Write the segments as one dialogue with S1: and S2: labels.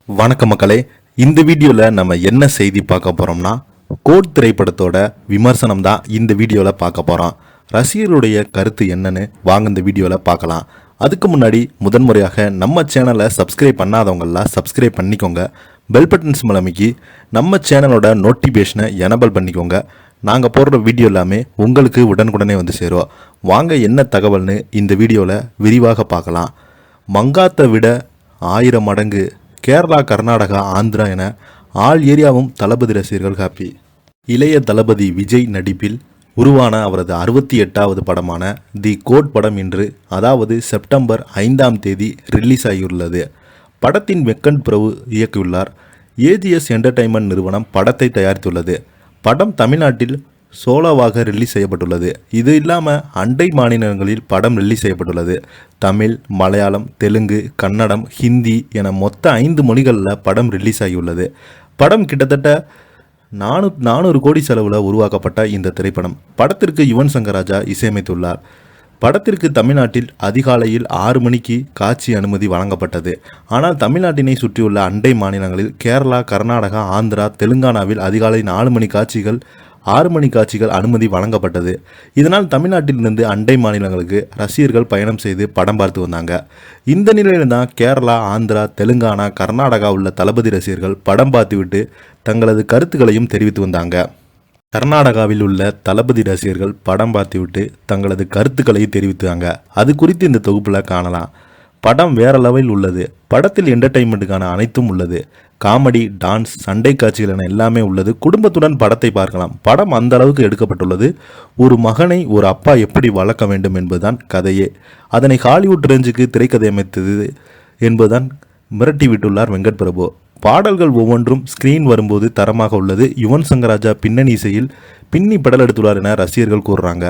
S1: வணக்க மக்களே, இந்த வீடியோவில் நம்ம என்ன செய்தி பார்க்க போகிறோம்னா, கோட் திரைப்படத்தோட விமர்சனம் தான் இந்த வீடியோவில் பார்க்க போகிறோம். ரசிகருடைய கருத்து என்னன்னு வாங்க இந்த வீடியோவில் பார்க்கலாம். அதுக்கு முன்னாடி முதன்முறையாக நம்ம சேனலை சப்ஸ்கிரைப் பண்ணாதவங்களாம் சப்ஸ்கிரைப் பண்ணிக்கோங்க. பெல் பட்டன் சிம்பல் அமைக்கி நம்ம சேனலோட நோட்டிஃபிகேஷனை எனபிள் பண்ணிக்கோங்க. நாங்கள் போடுற வீடியோ எல்லாமே உங்களுக்கு உடனுக்குடனே வந்து சேரும். வாங்க என்ன தகவல்னு இந்த வீடியோவில் விரிவாக பார்க்கலாம். மங்காத்தை விட 1000 மடங்கு கேரளா, கர்நாடகா, ஆந்திரா என ஆல் ஏரியாவும் தளபதி ரசிகர்கள் ஹாப்பி. இளைய தளபதி விஜய் நடிப்பில் உருவான அவரது 68வது படமான தி கோட் படம் இன்று, அதாவது செப்டம்பர் 5ஆம் தேதி ரிலீஸ் ஆகியுள்ளது. படத்தின் வெங்கட் பிரபு இயக்கியுள்ளார். ஏஜிஎஸ் என்டர்டைன்மெண்ட் நிறுவனம் படத்தை தயாரித்துள்ளது. படம் தமிழ்நாட்டில் சோலோவாக ரிலீஸ் செய்யப்பட்டுள்ளது. இது இல்லாமல் அண்டை மாநிலங்களில் படம் ரிலீஸ் செய்யப்பட்டுள்ளது. தமிழ், மலையாளம், தெலுங்கு, கன்னடம், ஹிந்தி என மொத்த 5 மொழிகளில் படம் ரிலீஸ் ஆகியுள்ளது. படம் கிட்டத்தட்ட 400 கோடி செலவில் உருவாக்கப்பட்ட இந்த திரைப்படம். படத்திற்கு யுவன் சங்கர் ராஜா இசையமைத்துள்ளார். படத்திற்கு தமிழ்நாட்டில் அதிகாலையில் 6 மணிக்கு காட்சி அனுமதி வழங்கப்பட்டது. ஆனால் தமிழ்நாட்டினை சுற்றியுள்ள அண்டை மாநிலங்களில் கேரளா, கர்நாடகா, ஆந்திரா, தெலுங்கானாவில் அதிகாலை 6 மணி காட்சிகள் அனுமதி வழங்கப்பட்டது. இதனால் தமிழ்நாட்டிலிருந்து அண்டை மாநிலங்களுக்கு ரசிகர்கள் பயணம் செய்து படம் பார்த்து வந்தாங்க. இந்த நிலையில் தான் கேரளா, ஆந்திரா, தெலுங்கானா, கர்நாடகா உள்ள தளபதி ரசிகர்கள் படம் பார்த்துவிட்டு தங்களது கருத்துக்களையும் தெரிவித்து வந்தாங்க. கர்நாடகாவில் உள்ள தளபதி ரசிகர்கள் படம் பார்த்துவிட்டு தங்களது கருத்துக்களையும் தெரிவித்தாங்க. அது குறித்து இந்த தொகுப்பில் காணலாம். படம் வேற லெவலில் உள்ளது. படத்தில் என்டர்டைன்மெண்ட்டுக்கான அனைத்தும் உள்ளது. காமெடி, டான்ஸ், சண்டை காட்சிகள் என எல்லாமே உள்ளது. குடும்பத்துடன் படத்தை பார்க்கலாம். படம் அந்த அளவுக்கு எடுக்கப்பட்டுள்ளது. ஒரு மகனை ஒரு அப்பா எப்படி வளர்க்க வேண்டும் என்பதுதான் கதையே. அதனை ஹாலிவுட் ரேஞ்சுக்கு திரைக்கதை அமைத்தது என்பதுதான் மிரட்டிவிட்டுள்ளார் வெங்கட் பிரபு. பாடல்கள் ஒவ்வொன்றும் ஸ்கிரீன் வரும்போது தரமாக உள்ளது. யுவன் சங்கர் ராஜா பின்னணி இசையில் பின்னி படல் எடுத்துள்ளார் என ரசிகர்கள் கூறுறாங்க.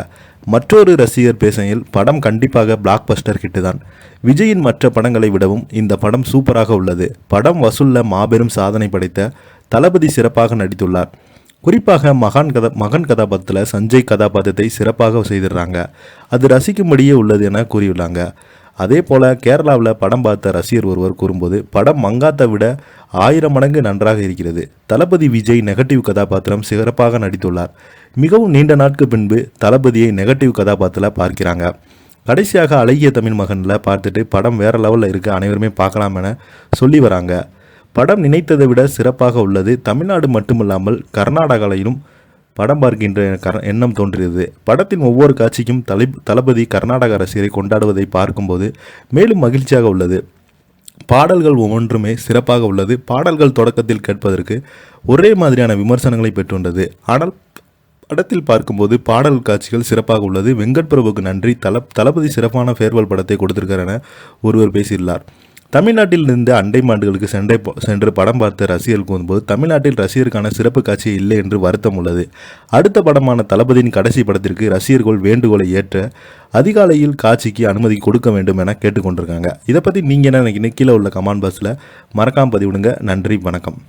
S1: மற்றொரு ரசிகர் பேசுகையில், படம் கண்டிப்பாக பிளாக் பஸ்டர் ஹிட்டு தான். விஜயின் மற்ற படங்களை விடவும் இந்த படம் சூப்பராக உள்ளது. படம் வசூல்ல மாபெரும் சாதனை படைத்த தளபதி சிறப்பாக நடித்துள்ளார். குறிப்பாக மகன் கதாபாத்திரத்தில் சஞ்சய் கதாபாத்திரத்தை சிறப்பாக செய்திடுறாங்க. அது ரசிக்கும்படியே உள்ளது என கூறியுள்ளாங்க. அதே போல் கேரளாவில் படம் பார்த்த ரசிகர் ஒருவர் கூறும்போது, படம் மங்காத்தை விட 1000 மடங்கு நன்றாக இருக்கிறது. தளபதி விஜய் நெகட்டிவ் கதாபாத்திரம் சிறப்பாக நடித்துள்ளார். மிகவும் நீண்ட நாட்கு பின்பு தளபதியை நெகட்டிவ் கதாபாத்திரத்தில் பார்க்கிறாங்க. கடைசியாக அழகிய தமிழ் மகனில் பார்த்துட்டு படம் வேறு லெவலில் இருக்க அனைவருமே பார்க்கலாம் என சொல்லி வராங்க. படம் நினைத்ததை விட சிறப்பாக உள்ளது. தமிழ்நாடு மட்டுமில்லாமல் கர்நாடகாவிலும் படம் பார்க்கின்ற எண்ணம் தோன்றியது. படத்தின் ஒவ்வொரு காட்சிக்கும் தளபதி கர்நாடக ரசிகரை கொண்டாடுவதை பார்க்கும்போது மேலும் மகிழ்ச்சியாக உள்ளது. பாடல்கள் ஒவ்வொன்றுமே சிறப்பாக உள்ளது. பாடல்கள் தொடக்கத்தில் கேட்பதற்கு ஒரே மாதிரியான விமர்சனங்களை பெற்றுள்ளது. ஆனால் படத்தில் பார்க்கும்போது பாடல் காட்சிகள் சிறப்பாக உள்ளது. வெங்கட் பிரபுக்கு நன்றி. தளபதி சிறப்பான ஃபேர்வெல் படத்தை கொடுத்திருக்கார் என ஒருவர் பேசியுள்ளார். தமிழ்நாட்டில் இருந்து அண்டை மாநிலங்களுக்கு சென்று படம் பார்த்த ரசிகர்கள் கூறும்போது, தமிழ்நாட்டில் ரசிகருக்கான சிறப்பு காட்சி இல்லை என்று வருத்தம் உள்ளது. அடுத்த படமான தளபதியின் கடைசி படத்திற்கு ரசிகர்கள் வேண்டுகோளை ஏற்ற அதிகாலையில் காட்சிக்கு அனுமதி கொடுக்க வேண்டும் என கேட்டுக்கொண்டிருக்காங்க. இதை பற்றி நீங்கள் என்ன நினைக்கிறீங்க? கீழே உள்ள கமெண்ட் பாக்ஸில் மறக்காமல் பதிவிடுங்க. நன்றி, வணக்கம்.